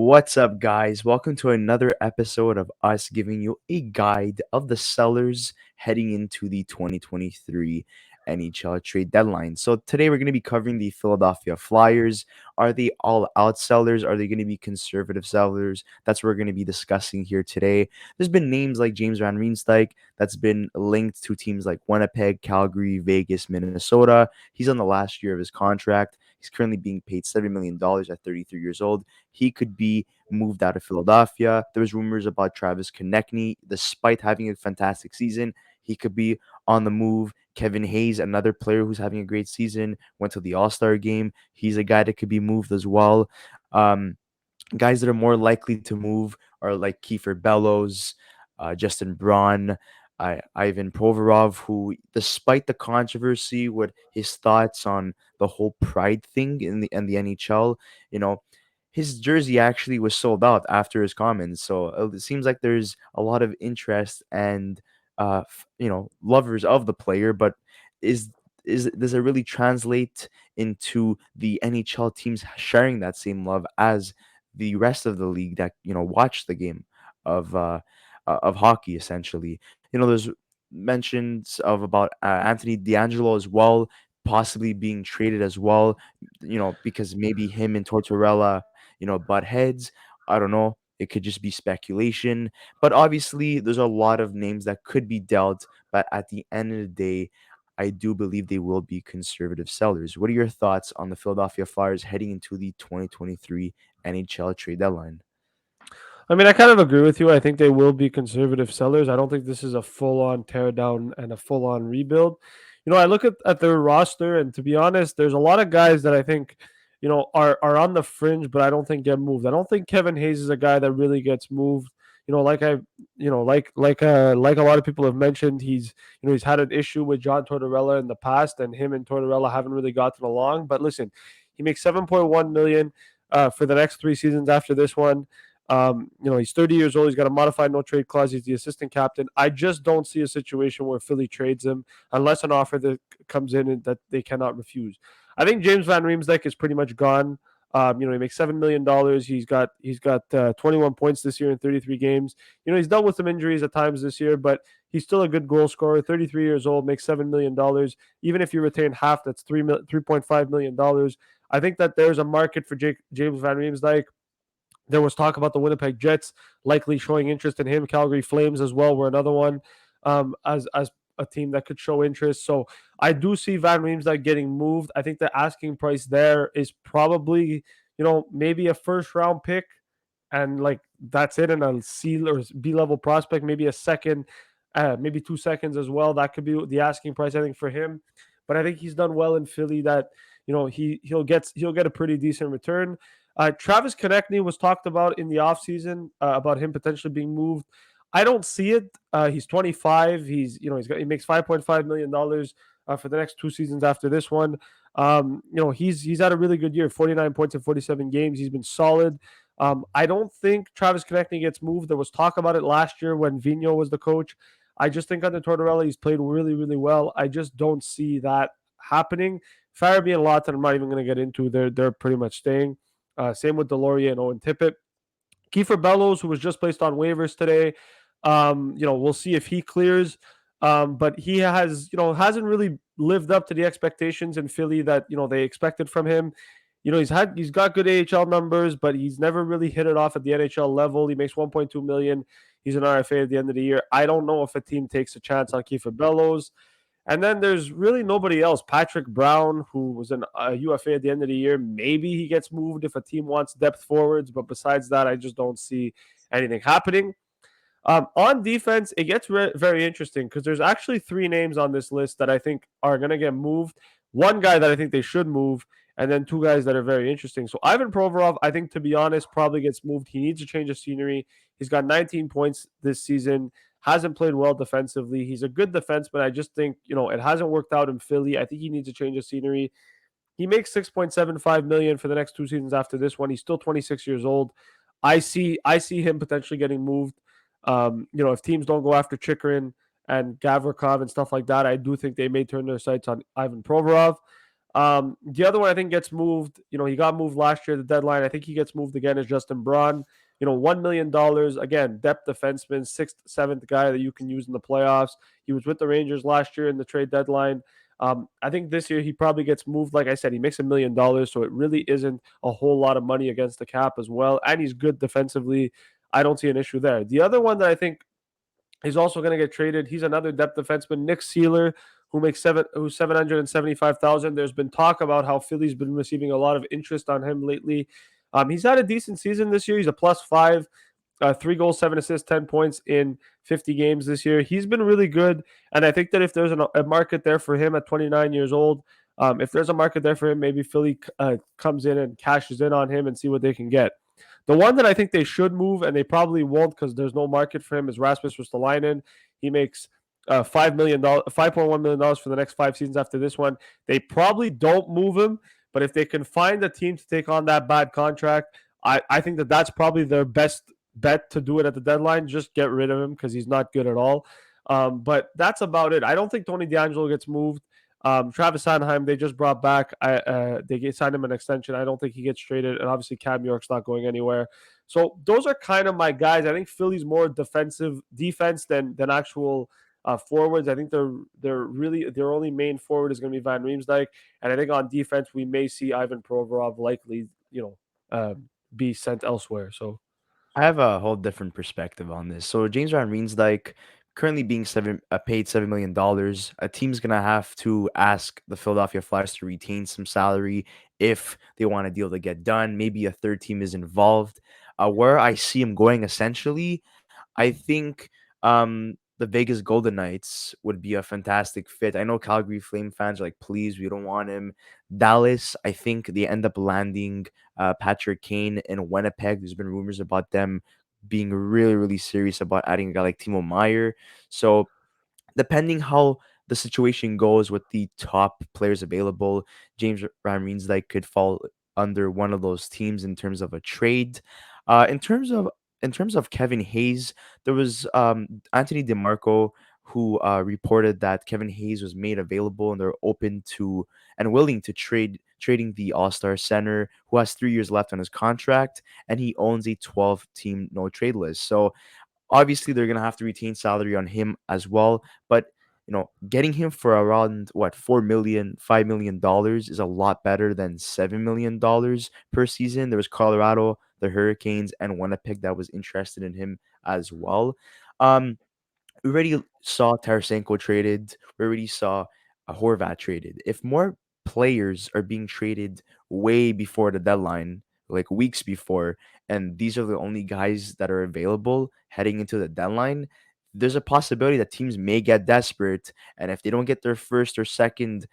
What's up, guys? Welcome to another episode of us giving you a guide of the sellers heading into the 2023 NHL Trade Deadline. So, today we're going to be covering the Philadelphia Flyers. Are they all out sellers? Are they going to be conservative sellers? That's what we're going to be discussing here today. There's been names like James Van Riemsdyk that's been linked to teams like Winnipeg, Calgary, Vegas, Minnesota. He's on the last year of his contract. He's currently being paid $7 million at 33 years old. He could be moved out of Philadelphia. There was rumors about Travis Konechny. Despite having a fantastic season, he could be on the move. Kevin Hayes, another player who's having a great season, went to the All-Star game. He's a guy that could be moved as well. Guys that are more likely to move are like Kiefer Bellows, Justin Braun, Ivan Provorov, who, despite the controversy with his thoughts on the whole pride thing in the NHL, his jersey actually was sold out after his comments. So it seems like there's a lot of interest and lovers of the player, but is does it really translate into the NHL teams sharing that same love as the rest of the league that watch the game of hockey essentially? There's mentions of about Anthony D'Angelo as well, possibly being traded as well. Because maybe him and Tortorella butt heads. I don't know. It could just be speculation, but obviously there's a lot of names that could be dealt. But at the end of the day, I do believe they will be conservative sellers. What are your thoughts on the Philadelphia Flyers heading into the 2023 NHL trade deadline? I mean, I kind of agree with you. I think they will be conservative sellers. I don't think this is a full-on tear down and a full-on rebuild. I look at their roster, and to be honest, there's a lot of guys that I think, are on the fringe, but I don't think get moved. I don't think Kevin Hayes is a guy that really gets moved. Like a lot of people have mentioned, he's had an issue with John Tortorella in the past, and him and Tortorella haven't really gotten along. But listen, he makes 7.1 million for the next 3 seasons after this one. He's 30 years old. He's got a modified no trade clause. He's the assistant captain. I just don't see a situation where Philly trades him unless an offer that comes in and that they cannot refuse. I think James Van Riemsdyk is pretty much gone. He makes $7 million. He's got 21 points this year in 33 games. He's dealt with some injuries at times this year, but he's still a good goal scorer. 33 years old, makes $7 million. Even if you retain half, that's $3.5 million. I think that there's a market for James Van Riemsdyk. There was talk about the Winnipeg Jets likely showing interest in him. Calgary Flames as well were another one, as a team that could show interest. So I do see Van Riemsdyk getting moved. I think the asking price there is probably maybe a first round pick, and like that's it, and a C or B level prospect, maybe a second, maybe 2 seconds as well. That could be the asking price, I think, for him. But I think he's done well in Philly. That he'll get a pretty decent return. Travis Konechny was talked about in the offseason, about him potentially being moved. I don't see it. He's 25. He makes $5.5 million for the next 2 seasons after this one. He's had a really good year, 49 points in 47 games. He's been solid. I don't think Travis Konechny gets moved. There was talk about it last year when Vigneault was the coach. I just think under Tortorella, he's played really, really well. I just don't see that happening. Farabee and Lawton, I'm not even going to get into. They're pretty much staying. Same with Delorier and Owen Tippett. Kiefer Bellows, who was just placed on waivers today, we'll see if he clears. But he hasn't really lived up to the expectations in Philly that they expected from him. He's got good AHL numbers, but he's never really hit it off at the NHL level. He makes 1.2 million. He's an RFA at the end of the year. I don't know if a team takes a chance on Kiefer Bellows. And then there's really nobody else. Patrick Brown, who was an UFA at the end of the year, maybe he gets moved if a team wants depth forwards. But besides that, I just don't see anything happening. On defense, it gets very interesting because there's actually 3 names on this list that I think are going to get moved. One guy that I think they should move, and then 2 guys that are very interesting. So Ivan Provorov, I think, to be honest, probably gets moved. He needs a change of scenery. He's got 19 points this season. Hasn't played well defensively. He's a good defenseman. I just think, it hasn't worked out in Philly. I think he needs a change of scenery. He makes $6.75 million for the next 2 seasons after this one. He's still 26 years old. I see him potentially getting moved. If teams don't go after Chikrin and Gavrikov and stuff like that, I do think they may turn their sights on Ivan Provorov. The other one I think gets moved. He got moved last year at the deadline. I think he gets moved again as Justin Braun. $1 million again, depth defenseman, sixth, seventh guy that you can use in the playoffs. He was with the Rangers last year in the trade deadline. I think this year he probably gets moved. Like I said, he makes $1 million, so it really isn't a whole lot of money against the cap as well. And he's good defensively. I don't see an issue there. The other one that I think he's also going to get traded. He's another depth defenseman, Nick Seeler, who's 775,000. There's been talk about how Philly's been receiving a lot of interest on him lately. He's had a decent season this year. He's a +5, 3 goals, 7 assists, 10 points in 50 games this year. He's been really good, and I think that if there's a market there for him at 29 years old, if there's a market there for him, maybe Philly comes in and cashes in on him and see what they can get. The one that I think they should move, and they probably won't because there's no market for him, is Rasmus Ristolainen. He makes $5.1 million for the next 5 seasons after this one. They probably don't move him, but if they can find a team to take on that bad contract, I think that that's probably their best bet to do it at the deadline. Just get rid of him because he's not good at all. But that's about it. I don't think Tony DeAngelo gets moved. Travis Sanheim, they just brought back. They signed him an extension. I don't think he gets traded, and obviously Cam York's not going anywhere. So those are kind of my guys. I think Philly's more defense than actual forwards. I think their only main forward is going to be Van Riemsdyk, and I think on defense we may see Ivan Provorov likely be sent elsewhere. So I have a whole different perspective on this. So James Van Riemsdyk currently being paid $7 million. A team's gonna have to ask the Philadelphia Flyers to retain some salary if they want a deal to get done. Maybe a third team is involved. Where I see him going, essentially, I think the Vegas Golden Knights would be a fantastic fit. I know Calgary Flame fans are like, please, we don't want him. Dallas, I think they end up landing Patrick Kane in Winnipeg. There's been rumors about them being really, really serious about adding a guy like Timo Meyer. So depending how the situation goes with the top players available, James Van Riemsdyk could fall under one of those teams in terms of a trade. In terms of Kevin Hayes, there was Anthony DeMarco who reported that Kevin Hayes was made available and they're open to and willing to trading the All-Star center who has 3 years left on his contract and he owns a 12-team no trade list. So obviously, they're gonna have to retain salary on him as well, but getting him for around what 4 million, $5 million is a lot better than $7 million per season. There was Colorado, the Hurricanes, and Winnipeg that was interested in him as well. Um, we already saw Tarasenko traded. We already saw Horvat traded. If more players are being traded way before the deadline, like weeks before, and these are the only guys that are available heading into the deadline, there's a possibility that teams may get desperate, and if they don't get their first or second,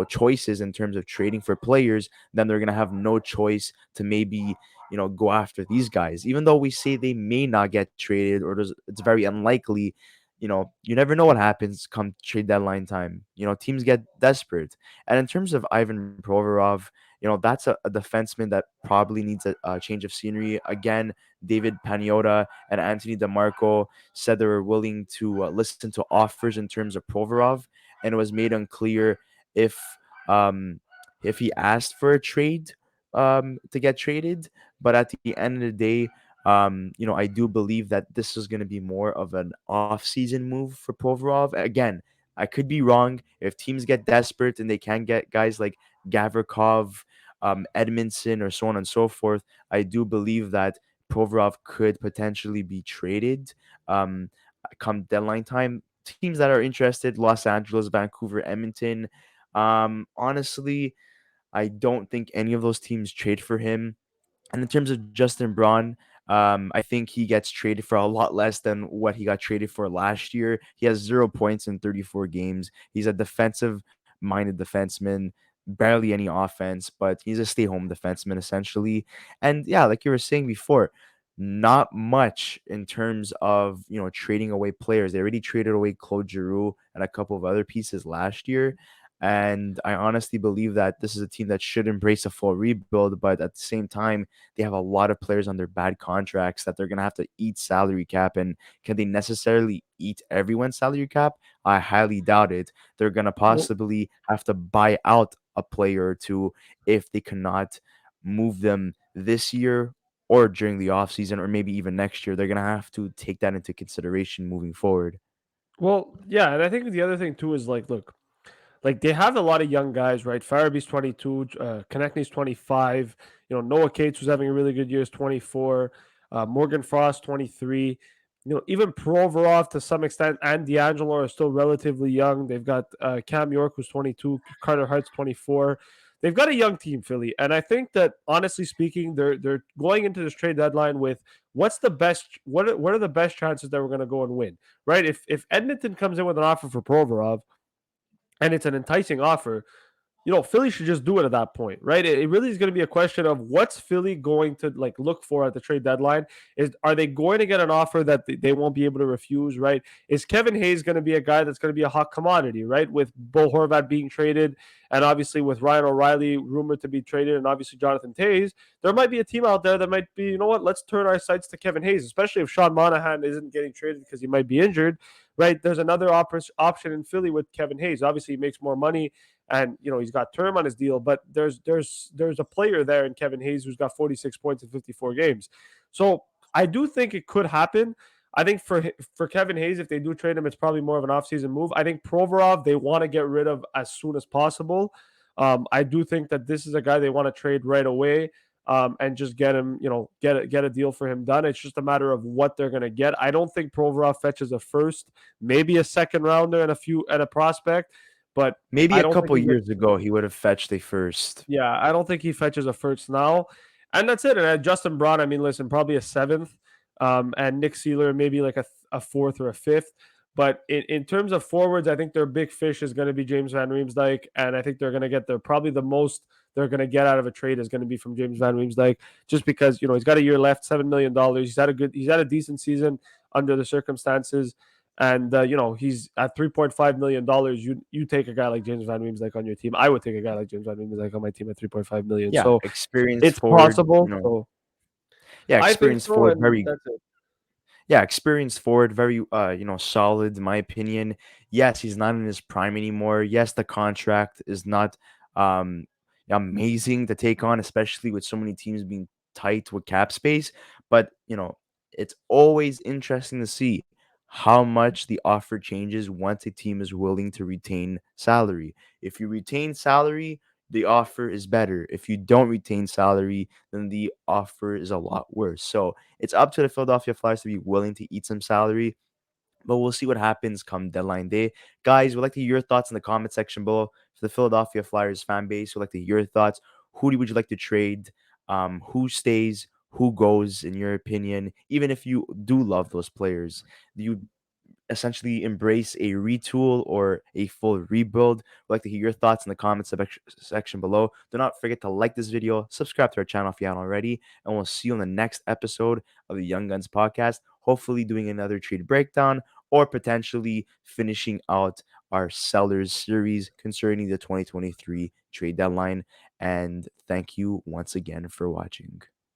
choices in terms of trading for players, then they're gonna have no choice to maybe go after these guys. Even though we say they may not get traded or it's very unlikely, you never know what happens come trade deadline time. Teams get desperate. And in terms of Ivan Provorov, that's a defenseman that probably needs a change of scenery. Again, David Paniota and Anthony DeMarco said they were willing to listen to offers in terms of Provorov, and it was made unclear if um, if he asked for a trade to get traded. But at the end of the day, I do believe that this is going to be more of an off-season move for Provorov. Again, I could be wrong. If teams get desperate and they can get guys like Gavrikov, Edmondson, or so on and so forth, I do believe that Provorov could potentially be traded come deadline time. Teams that are interested: Los Angeles, Vancouver, Edmonton. Honestly, I don't think any of those teams trade for him. And in terms of Justin Braun, I think he gets traded for a lot less than what he got traded for last year. He has 0 points in 34 games. He's a defensive minded defenseman, barely any offense, but he's a stay home defenseman essentially. And yeah, like you were saying before, not much in terms of trading away players. They already traded away Claude Giroux and a couple of other pieces last year. And I honestly believe that this is a team that should embrace a full rebuild, but at the same time, they have a lot of players under bad contracts that they're going to have to eat salary cap. And can they necessarily eat everyone's salary cap? I highly doubt it. They're going to Well, possibly have to buy out a player or two if they cannot move them this year or during the offseason or maybe even next year. They're going to have to take that into consideration moving forward. yeah, and I think the other thing too is like, look, like they have a lot of young guys, right? Faraby's 22, Konechny's 25. You know, Noah Cates, who's having a really good year, is 24. Morgan Frost 23. You know, even Provorov to some extent and D'Angelo are still relatively young. They've got Cam York, who's 22, Carter Hart's 24. They've got a young team, Philly, and I think that honestly speaking, they're going into this trade deadline with what's the best, what are the best chances that we're going to go and win, right? If Edmonton comes in with an offer for Provorov and it's an enticing offer, you know, Philly should just do it at that point, right? It really is going to be a question of what's Philly going to like look for at the trade deadline. Is are they going to get an offer that they won't be able to refuse, right? Is Kevin Hayes going to be a guy that's going to be a hot commodity, right? With Bo Horvat being traded, and obviously with Ryan O'Reilly rumored to be traded, and obviously Jonathan Toews, there might be a team out there that might be, you know what, let's turn our sights to Kevin Hayes, especially if Sean Monahan isn't getting traded because he might be injured, right? There's another option in Philly with Kevin Hayes. Obviously, he makes more money and you know he's got term on his deal, but there's a player there in Kevin Hayes who's got 46 points in 54 games. So I do think it could happen. I think for Kevin Hayes, if they do trade him, it's probably more of an offseason move. I think Provorov they want to get rid of as soon as possible. I do think that this is a guy they want to trade right away. And just get him, you know, get a deal for him done. It's just a matter of what they're going to get. I don't think Provorov fetches a first, maybe a second rounder and a prospect, but Maybe I a don't think couple he's a years ago, he would have fetched a first. yeah, I don't think he fetches a first now. And that's it. And Justin Braun, I mean, listen, probably a seventh. And Nick Seeler, maybe like a fourth or a fifth. But in terms of forwards, I think their big fish is going to be James Van Riemsdyk. And I think they're going to get probably the most they're going to get out of a trade is going to be from James Van Riemsdyk, just because, you know, he's got a year left, $7 million. He's had a decent season under the circumstances. And you know, he's at $3.5 million. You take a guy like James Van Riemsdyk on your team. I would take a guy like James Van Riemsdyk on my team at 3.5 million. Yeah, So experienced it's forward, possible. So yeah, I think experienced so, forward, and very that's it. yeah, experienced forward, very solid in my opinion. Yes, he's not in his prime anymore. Yes, the contract is not um amazing to take on, especially with so many teams being tight with cap space. But it's always interesting to see how much the offer changes once a team is willing to retain salary. If you retain salary, the offer is better. If you don't retain salary, then the offer is a lot worse. So it's up to the Philadelphia Flyers to be willing to eat some salary, but we'll see what happens come deadline day. Guys, we'd like to hear your thoughts in the comment section below. For the Philadelphia Flyers fan base, we'd like to hear your thoughts. Would you like to trade? Who stays? Who goes, in your opinion? Even if you do love those players, do you essentially embrace a retool or a full rebuild? We'd like to hear your thoughts in the comments section below. Do not forget to like this video, subscribe to our channel if you haven't already, and we'll see you on the next episode of the Young Guns podcast. Hopefully, doing another trade breakdown or potentially finishing out our sellers series concerning the 2023 trade deadline. And thank you once again for watching.